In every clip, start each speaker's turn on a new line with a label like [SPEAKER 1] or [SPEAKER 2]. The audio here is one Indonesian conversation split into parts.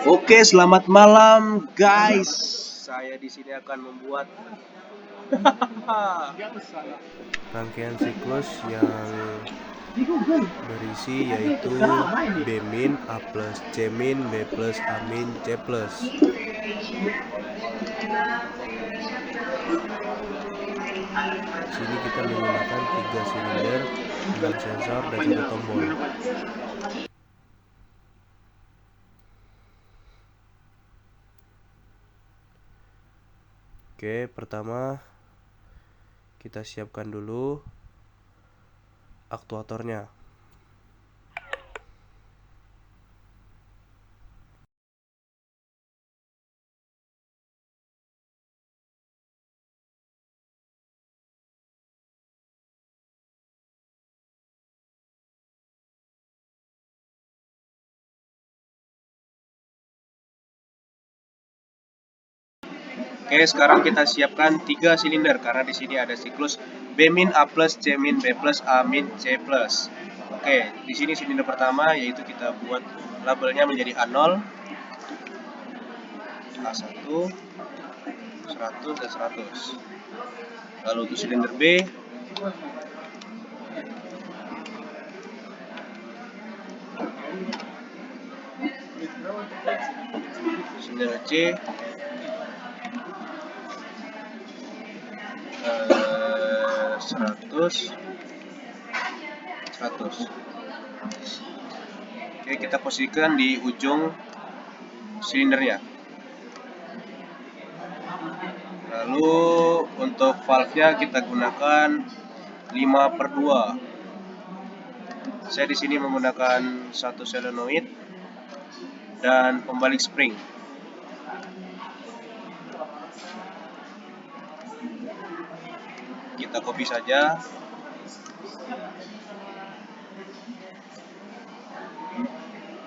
[SPEAKER 1] Oke, selamat malam guys. Saya di sini akan membuat
[SPEAKER 2] Rangkaian siklus yang berisi yaitu B min, A plus, C min, B plus, A min, C plus. Di sini kita menggunakan 3 silinder, 6 sensor dan 1 tombol. Oke, pertama kita siapkan dulu aktuatornya.
[SPEAKER 1] Oke, sekarang kita siapkan 3 silinder karena di sini ada siklus B min, A plus, C min, B plus, A min, C plus. Oke, di sini silinder pertama yaitu kita buat labelnya menjadi A0, A1, 100 dan 100. Lalu untuk silinder B silinder C 100 100. Oke, kita posisikan di ujung silindernya. Lalu untuk valve-nya kita gunakan 5/2. Saya di sini menggunakan satu solenoid dan pembalik spring. Kita copy saja.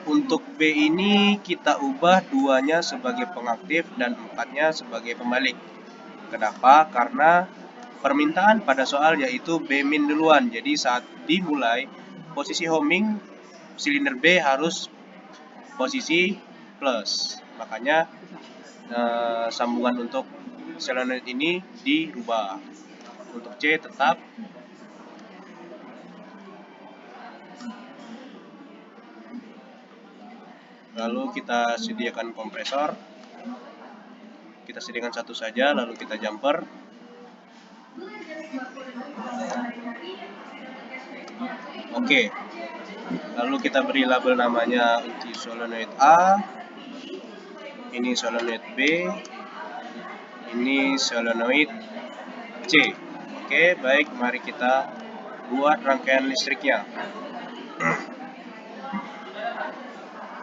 [SPEAKER 1] Untuk B ini kita ubah 2-nya sebagai pengaktif dan 4-nya sebagai pembalik. Kenapa? Karena permintaan pada soal yaitu B min duluan. Jadi saat dimulai posisi homing silinder B harus posisi plus. Makanya sambungan untuk solenoid ini dirubah. Untuk C tetap. Lalu kita sediakan kompresor. Kita sediakan satu saja, lalu kita jumper. Oke. Lalu kita beri label namanya untuk solenoid A. Ini solenoid B. Ini solenoid C. Oke, baik, mari kita buat rangkaian listriknya.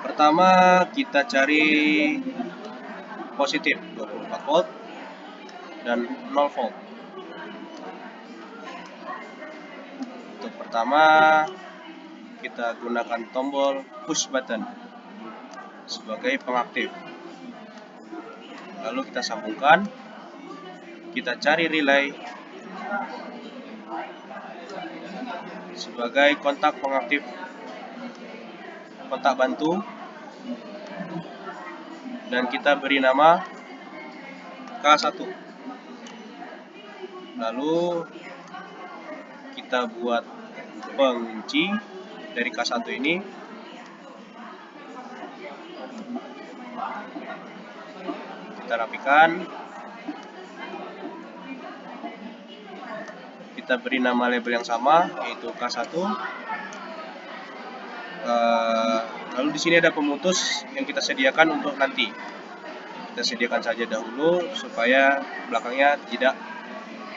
[SPEAKER 1] Pertama kita cari positif 24 volt dan 0 volt. Untuk pertama kita gunakan tombol push button sebagai pengaktif. Lalu kita sambungkan. Kita cari relay sebagai kontak pengaktif, kontak bantu, dan kita beri nama K1. Lalu kita buat pengunci dari K1 ini. Kita rapikan. Kita beri nama label yang sama yaitu K1. Lalu di sini ada pemutus yang kita sediakan untuk nanti. Kita sediakan saja dahulu supaya belakangnya tidak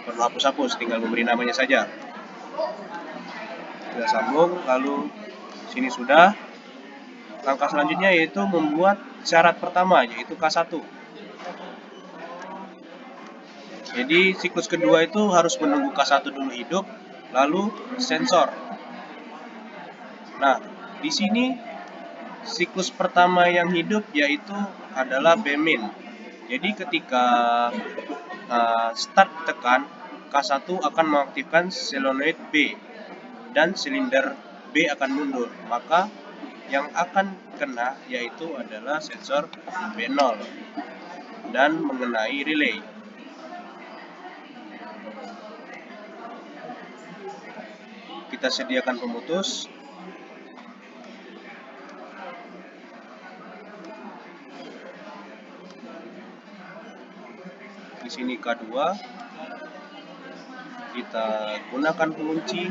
[SPEAKER 1] perlu hapus-hapus, tinggal memberi namanya saja. Kita sambung, lalu sini sudah. Langkah selanjutnya yaitu membuat syarat pertama yaitu K1. Jadi siklus kedua itu harus menunggu K1 dulu hidup, lalu sensor. Nah, di sini siklus pertama yang hidup yaitu adalah B min. Jadi ketika start tekan, K1 akan mengaktifkan solenoid B dan silinder B akan mundur. Maka yang akan kena yaitu adalah sensor B0 dan mengenai relay. Kita sediakan pemutus. Di sini K2. Kita gunakan pengunci.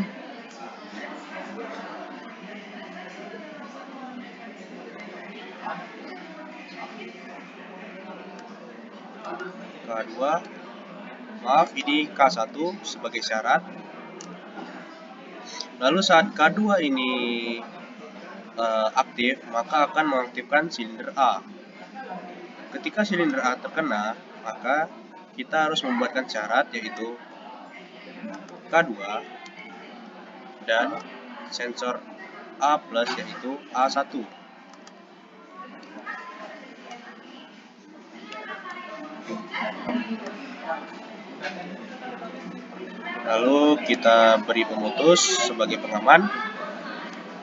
[SPEAKER 1] K2. Maaf, ini K1 sebagai syarat. Lalu saat K2 ini aktif, maka akan mengaktifkan silinder A. Ketika silinder A terkena, maka kita harus membuatkan syarat yaitu K2 dan sensor A plus yaitu A1. Lalu kita beri pemutus sebagai pengaman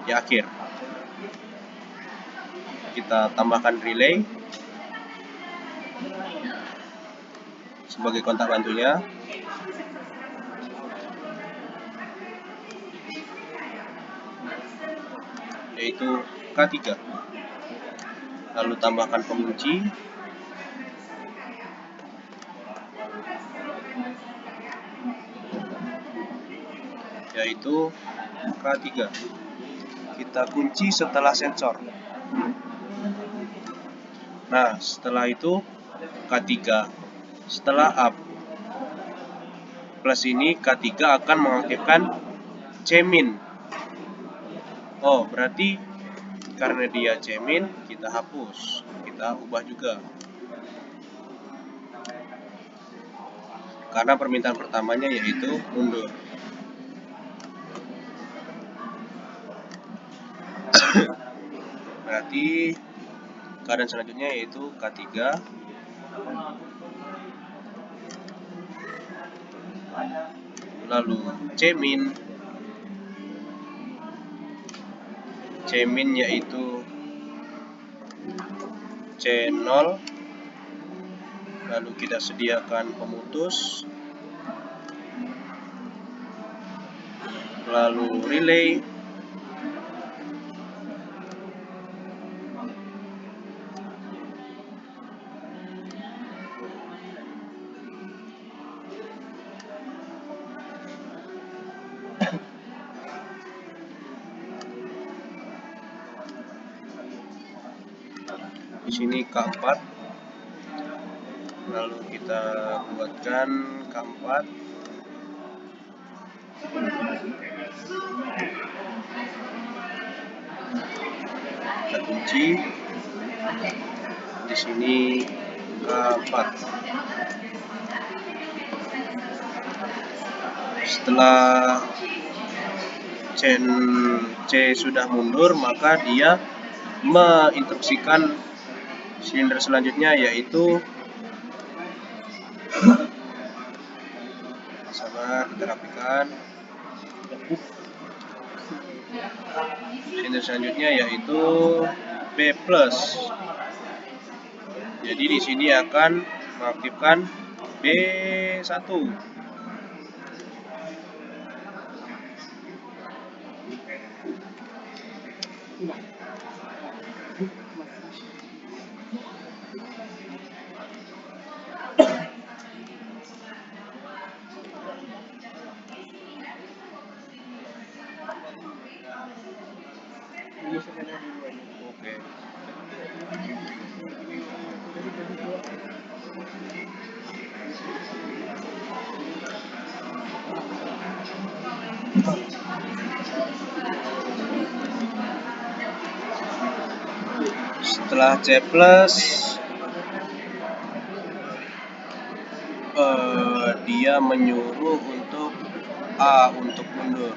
[SPEAKER 1] di akhir. Kita tambahkan relay sebagai kontak bantunya. Yaitu K3. Lalu tambahkan pengunci. Yaitu K3. Kita kunci setelah sensor. Nah, setelah itu K3 setelah up plus ini K3 akan mengaktifkan C-min. Oh, berarti karena dia C-min, kita hapus, kita ubah juga. Karena permintaan pertamanya yaitu mundur. Berarti keadaan selanjutnya yaitu K3. Lalu C-min. C-min yaitu C0. Lalu kita sediakan pemutus. Lalu relay. Di sini K4. Lalu kita buatkan K4. Kita kunci. Di sini K4. Setelah C sudah mundur, maka dia menginstruksikan silinder selanjutnya yaitu sabar, kita rapikan. Silinder selanjutnya yaitu B+. Jadi di sini akan mengaktifkan B1. Oke. Setelah C+, dia menyuruh untuk A untuk mundur.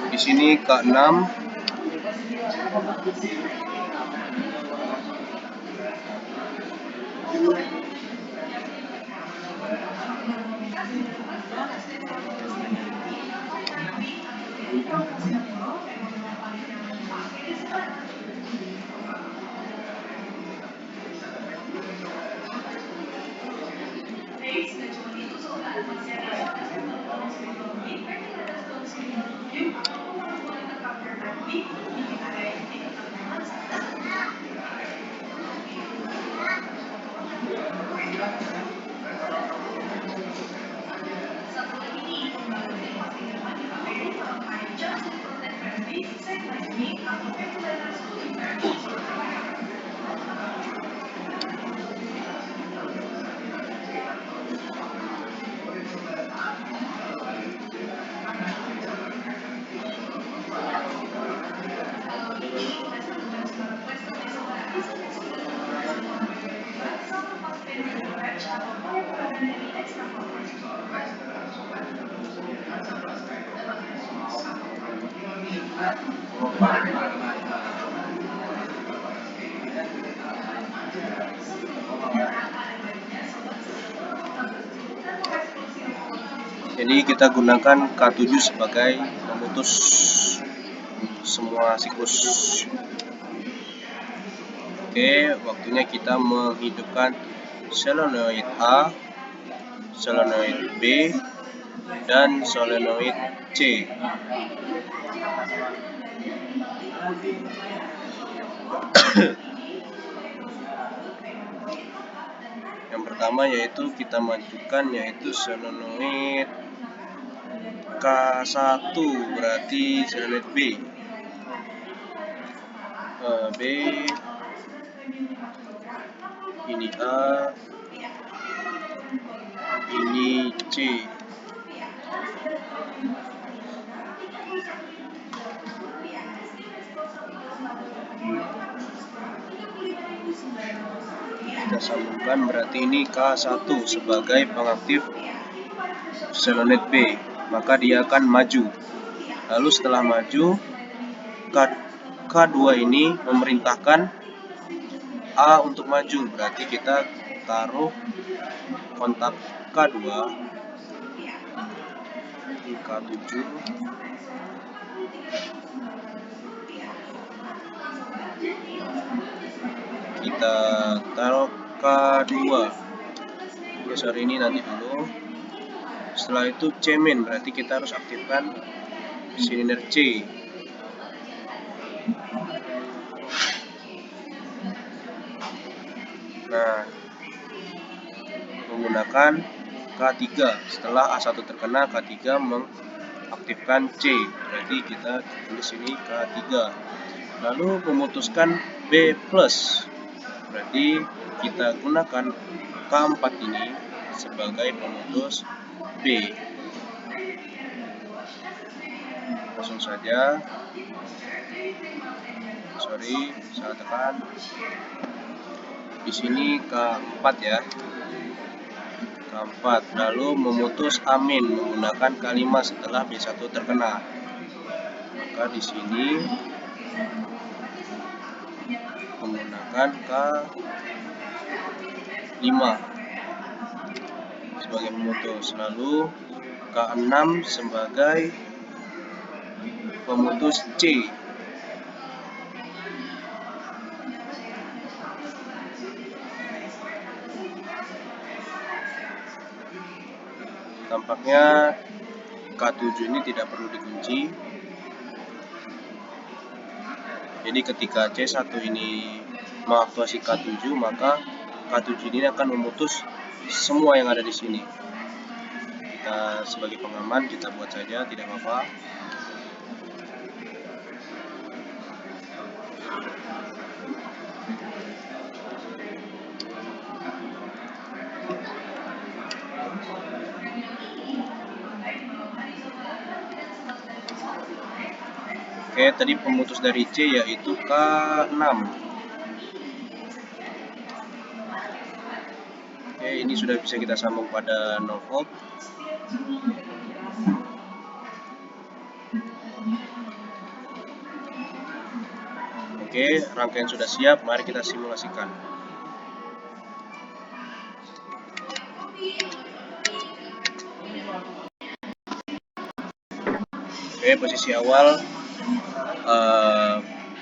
[SPEAKER 1] Di sini K6 Jadi kita gunakan K7 sebagai pemutus semua siklus. Oke, waktunya kita menghidupkan solenoid A, solenoid B, dan solenoid C. Yang pertama yaitu kita majukan yaitu solenoid K1, berarti solenoid B. B, ini A, ini C. Kita sambungkan, berarti ini K1 sebagai pengaktif solenoid B, maka dia akan maju. Lalu setelah maju, K2 ini memerintahkan A untuk maju, berarti kita taruh kontak K2 di K7, kita taruh K2. Ini nanti dulu. Setelah itu C min, berarti kita harus aktifkan silinder C. Nah, menggunakan K3. Setelah A1 terkena, K3 mengaktifkan C. Berarti kita tulis ini K3. Lalu memutuskan B+. Berarti kita gunakan K4 ini sebagai pemutus B. Langsung saja. Salah tekan. Di sini K4 ya. K4. Lalu memutus amin menggunakan K5 setelah B1 terkena. Maka di sini menggunakan K5 sebagai pemutus. Lalu K6 sebagai pemutus C. Nampaknya K7 ini tidak perlu dikunci. Jadi ketika C1 ini mengaktuasi K7, maka K7 ini akan memutus semua yang ada di sini. Kita sebagai pengaman kita buat saja, tidak apa-apa. Oke, tadi pemutus dari C yaitu K6. Oke, ini sudah bisa kita sambung pada 0 volt. Oke, rangkaian sudah siap, mari kita simulasikan. Oke, posisi awal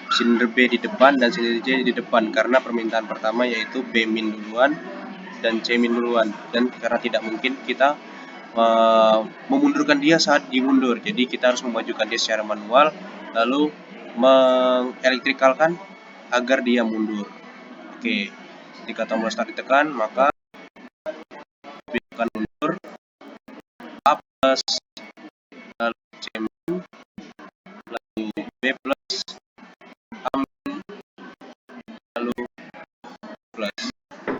[SPEAKER 1] silinder B di depan dan silinder C di depan karena permintaan pertama yaitu B min duluan dan C min duluan, dan karena tidak mungkin kita memundurkan dia saat dimundur, jadi kita harus memajukan dia secara manual lalu mengelektrikalkan agar dia mundur. Oke, ketika tombol start ditekan maka B akan mundur, A plus, lalu C min, lalu B plus, A min, lalu plus.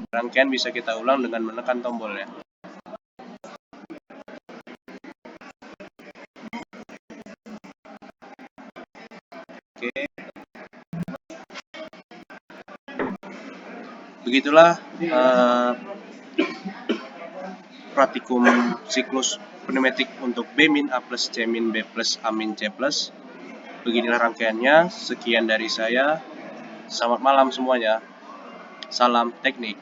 [SPEAKER 1] Rangkaian bisa kita ulang dengan menekan tombol ya. Oke. Begitulah praktikum siklus pneumatik untuk B min A plus C min B plus A min C plus. Beginilah rangkaiannya. Sekian dari saya. Selamat malam semuanya. Salam teknik.